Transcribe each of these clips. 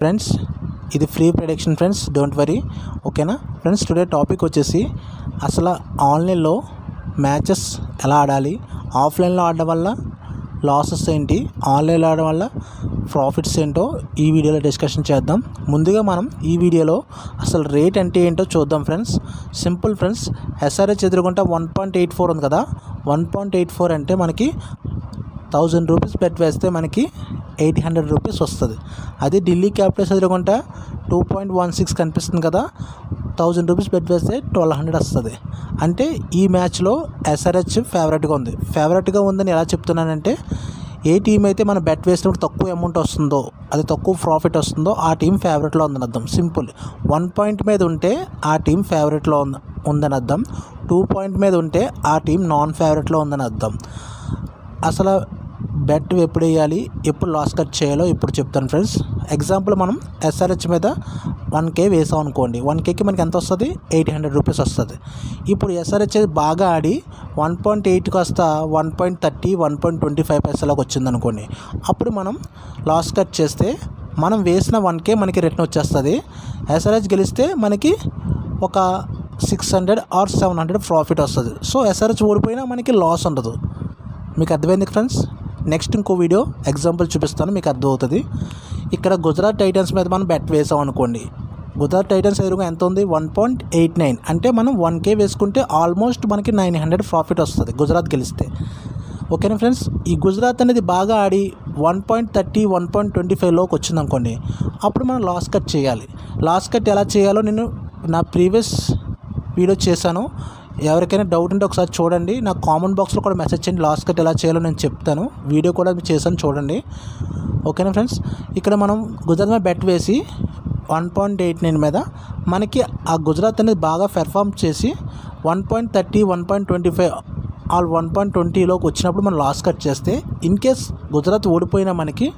Friends, ఇది free prediction friends, don't worry. ఓకేనా friends, today topic వచ్చేసి అసలు ఆన్లైన్లో మ్యాచెస్ ఎలా ఆడాలి, ఆఫ్లైన్లో ఆడడం వల్ల లాసెస్ ఏంటి, ఆన్లైన్లో ఆడడం వల్ల ప్రాఫిట్స్ ఏంటో ఈ వీడియోలో డిస్కషన్ చేద్దాం. ముందుగా మనం ఈ వీడియోలో అసలు రేట్ అంటే ఏంటో చూద్దాం ఫ్రెండ్స్. సింపుల్ ఫ్రెండ్స్, ఎస్ఆర్హెచ్ ఎదురుగుంటా 1.84 ఉంది కదా. 1.84 అంటే మనకి 1000 రూపీస్ బెట్ వేస్తే మనకి 800 రూపీస్ వస్తుంది. అదే ఢిల్లీ క్యాపిటల్స్ ఎదురుగుంటా 2.16 కనిపిస్తుంది కదా. 1000 రూపీస్ బెట్ వేస్తే 1200 వస్తుంది. అంటే ఈ మ్యాచ్లో ఎస్ఆర్హెచ్ ఫేవరెట్గా ఉందని ఎలా చెప్తున్నానంటే, ఏ టీం అయితే మనం బెట్ వేసినప్పుడు తక్కువ అమౌంట్ వస్తుందో, అది తక్కువ ప్రాఫిట్ వస్తుందో ఆ టీం ఫేవరెట్లో ఉందని అర్థం. సింపుల్. 1 పాయింట్ మీద ఉంటే ఆ టీం ఫేవరెట్లో ఉందని అర్థం. 2 పాయింట్ మీద ఉంటే ఆ టీం నాన్ ఫేవరెట్లో ఉందని అర్థం. అసలు బెట్ ఎప్పుడు వేయాలి, ఎప్పుడు లాస్ కట్ చేయాలో ఇప్పుడు చెప్తాను ఫ్రెండ్స్. ఎగ్జాంపుల్, మనం ఎస్ఆర్హెచ్ మీద 1K వేసాం అనుకోండి. 1Kకి మనకి ఎంత వస్తుంది? 800 రూపీస్ వస్తుంది. ఇప్పుడు ఎస్ఆర్హెచ్ బాగా ఆడి 1.8 కాస్త 1.30, 1.25 పైసలకు వచ్చింది అనుకోండి. అప్పుడు మనం లాస్ కట్ చేస్తే మనం వేసిన 1K మనకి రిటర్న్ వచ్చేస్తుంది. ఎస్ఆర్హెచ్ గెలిస్తే మనకి ఒక 600 ఆర్ 700 ప్రాఫిట్ వస్తుంది. సో ఎస్ఆర్హెచ్ ఓడిపోయినా మనకి లాస్ ఉండదు. మీకు అర్థమైంది ఫ్రెండ్స్. నెక్స్ట్ ఇంకో వీడియో ఎగ్జాంపుల్ చూపిస్తాను, మీకు అర్థమవుతుంది. ఇక్కడ గుజరాత్ టైటన్స్ మీద మనం బెట్ వేసాం అనుకోండి. గుజరాత్ టైటన్స్ ఎదురుగా ఎంత ఉంది? 1.89. అంటే మనం 1K వేసుకుంటే ఆల్మోస్ట్ మనకి 900 ప్రాఫిట్ వస్తుంది గుజరాత్ గెలిస్తే. ఓకేనా ఫ్రెండ్స్. ఈ గుజరాత్ అనేది బాగా ఆడి 1.30, 1.25లోకి వచ్చింది అనుకోండి. అప్పుడు మనం లాస్ కట్ చేయాలి. లాస్ కట్ ఎలా చేయాలో నేను నా ప్రీవియస్ వీడియో చేశాను. ఎవరికైనా డౌట్ ఉంటే ఒకసారి చూడండి. నా కామెంట్ బాక్స్లో కూడా మెసేజ్ చేయండి. లాస్ కట్ ఎలా చేయాలో నేను చెప్తాను. వీడియో కూడా చేశాను, చూడండి. ఓకేనా ఫ్రెండ్స్. ఇక్కడ మనం గుజరాత్ మీద బెట్ వేసి 1.89 మీద మనకి ఆ గుజరాత్ అనేది బాగా పెర్ఫామ్ చేసి 1.30, 1.25 ఆల్ 1.20లోకి వచ్చినప్పుడు మనం లాస్ కట్ చేస్తే, ఇన్ కేస్ గుజరాత్ ఓడిపోయినా మనకి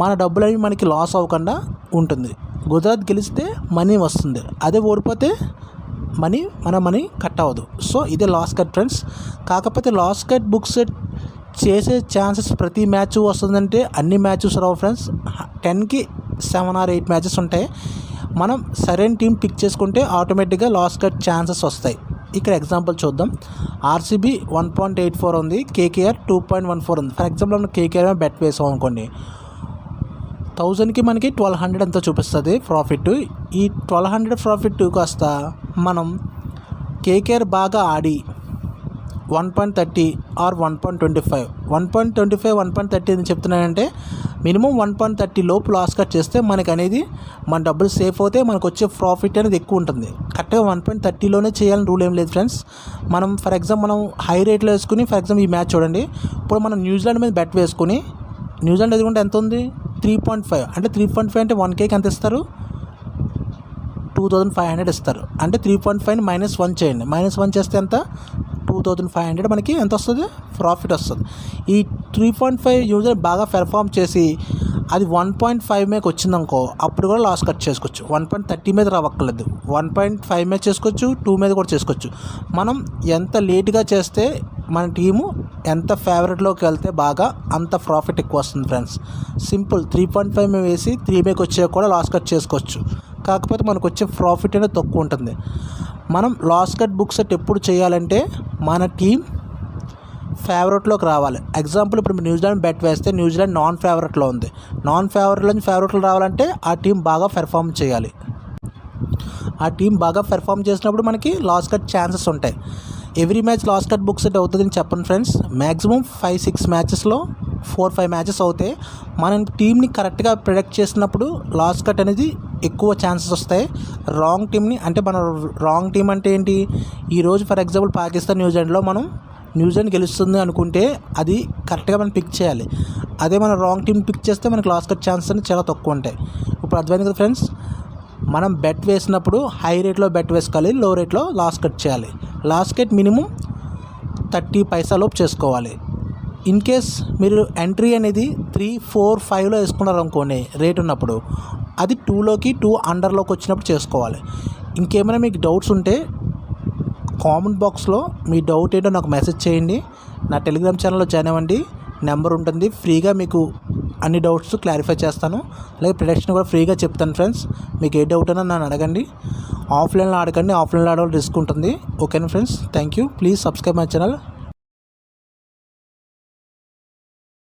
మన డబ్బులు అవి మనకి లాస్ అవ్వకుండా ఉంటుంది. గుజరాత్ గెలిస్తే మనీ వస్తుంది, అదే ఓడిపోతే మన మనీ కట్ అవ్వదు. సో ఇదే లాస్ కట్ ఫ్రెండ్స్. కాకపోతే లాస్ కట్ బుక్ సెట్ చేసే ఛాన్సెస్ ప్రతి మ్యాచ్ వస్తుందంటే అన్ని మ్యాచెస్ రావు ఫ్రెండ్స్. 10కి 7 or 8 మ్యాచెస్ ఉంటాయి. మనం సరైన టీం పిక్ చేసుకుంటే ఆటోమేటిక్గా లాస్ కట్ ఛాన్సెస్ వస్తాయి. ఇక్కడ ఎగ్జాంపుల్ చూద్దాం. ఆర్సీబీ 1.84 ఉంది, కేకేఆర్ 2.14 ఉంది. ఫర్ ఎగ్జాంపుల్ మనం కేకేఆర్ మీద బెట్ వేసాం అనుకోండి. 1000కి మనకి 1200 ఎంతో చూపిస్తుంది ప్రాఫిట్. ఈ 1200 ప్రాఫిట్ కాస్త మనం కేకేఆర్ బాగా ఆడి 1.30 ఆర్ 1.25, 1.30 అని చెప్తున్నానంటే మినిమం 1.30 లోపు లాస్ కట్ చేస్తే మనకి అనేది మన డబ్బులు సేఫ్ అవుతే మనకు వచ్చే ప్రాఫిట్ అనేది ఎక్కువ ఉంటుంది. కరెక్ట్గా 1.30లోనే చేయాలని రూల్ ఏం లేదు ఫ్రెండ్స్. మనం ఫర్ ఎగ్జాంపుల్ మనం హై రేట్లో వేసుకుని, ఫర్ ఎగ్జాంపుల్ ఈ మ్యాచ్ చూడండి. ఇప్పుడు మనం న్యూజిలాండ్ మీద బెట్ వేసుకుని, న్యూజిలాండ్ ఎదుగుంటే ఎంత ఉంది? 3.5. అంటే 3.5 అంటే 1Kకి ఎంత ఇస్తారు? 2500 ఇస్తారు. అంటే 3.5 -1 చేయండి. -1 చేస్తే ఎంత? 2500 మనకి ఎంత వస్తుంది? ప్రాఫిట్ వస్తుంది. ఈ 3.5 యూజర్ బాగా పెర్ఫామ్ చేసి అది 1.5 మీదకి వచ్చిందనుకో, అప్పుడు కూడా లాస్ కట్ చేసుకోవచ్చు. 1.30 మీద రావక్కర్లేదు. 1.5 మీద చేసుకోవచ్చు, 2 మీద కూడా చేసుకోవచ్చు. మనం ఎంత లేట్గా చేస్తే మన టీము ఎంత ఫేవరెట్లోకి వెళ్తే బాగా అంత ప్రాఫిట్ ఎక్కువ వస్తుంది ఫ్రెండ్స్. సింపుల్. 3.5 మీద వేసి 3 మీదకి వచ్చే కూడా లాస్ కట్ చేసుకోవచ్చు. కాకపోతే మనకు వచ్చే ప్రాఫిట్ అనేది తక్కువ ఉంటుంది. మనం లాస్ కట్ బుక్ సెట్ ఎప్పుడు చేయాలంటే మన టీం ఫేవరెట్లోకి రావాలి. ఎగ్జాంపుల్, ఇప్పుడు న్యూజిలాండ్ బెట్ వేస్తే న్యూజిలాండ్ నాన్ ఫేవరెట్లో ఉంది. నాన్ ఫేవరెట్లో రావాలంటే ఆ టీం బాగా పెర్ఫామ్ చేయాలి. ఆ టీం బాగా పెర్ఫామ్ చేసినప్పుడు మనకి లాస్ కట్ ఛాన్సెస్ ఉంటాయి. Every match loss cut book set అవుతుందని చెప్పండి ఫ్రెండ్స్. మ్యాక్సిమం 5-6 మ్యాచెస్లో 4-5 మ్యాచెస్ అవుతాయి. మనం టీంని కరెక్ట్గా ప్రిడిక్ట్ చేసినప్పుడు లాస్ కట్ అనేది ఎక్కువ ఛాన్సెస్ వస్తాయి. రాంగ్ టీంని, అంటే మన రాంగ్ టీం అంటే ఏంటి? ఈరోజు ఫర్ ఎగ్జాంపుల్ పాకిస్తాన్ న్యూజిలాండ్లో మనం న్యూజిలాండ్ గెలుస్తుంది అనుకుంటే అది కరెక్ట్గా మనం పిక్ చేయాలి. అదే మనం రాంగ్ టీం పిక్ చేస్తే మనకి లాస్ కట్ ఛాన్సెస్ అనేది చాలా తక్కువ ఉంటాయి. ఇప్పుడు అర్థమైంది కదా ఫ్రెండ్స్. మనం బెట్ వేసినప్పుడు హై రేట్లో బెట్ వేసుకోవాలి, లో రేట్లో లాస్ కట్ చేయాలి. లాస్ కట్ మినిమం 30 పైసాలోపు చేసుకోవాలి. ఇన్ కేస్ మీరు ఎంట్రీ అనేది 3, 4, 5లో వేసుకున్నారు అనుకోండి రేట్ ఉన్నప్పుడు, అది 2లోకి 2 అండర్లోకి వచ్చినప్పుడు చేసుకోవాలి. ఇంకేమైనా మీకు డౌట్స్ ఉంటే కామెంట్ బాక్స్లో మీ డౌట్ ఏంటో నాకు మెసేజ్ చేయండి. నా టెలిగ్రామ్ ఛానల్లో జాయిన్ అవ్వండి. నెంబర్ ఉంటుంది. ఫ్రీగా మీకు అన్ని డౌట్స్ క్లారిఫై చేస్తాను. అలాగే ప్రిడిక్షన్ కూడా ఫ్రీగా చెప్తాను ఫ్రెండ్స్. మీకు ఏ డౌట్ అయినా నన్ను అడగండి. ఆఫ్లైన్లో ఆడకండి, ఆఫ్లైన్లో ఆడడం రిస్క్ ఉంటుంది. ఓకేనా friends, thank you. Please subscribe my channel.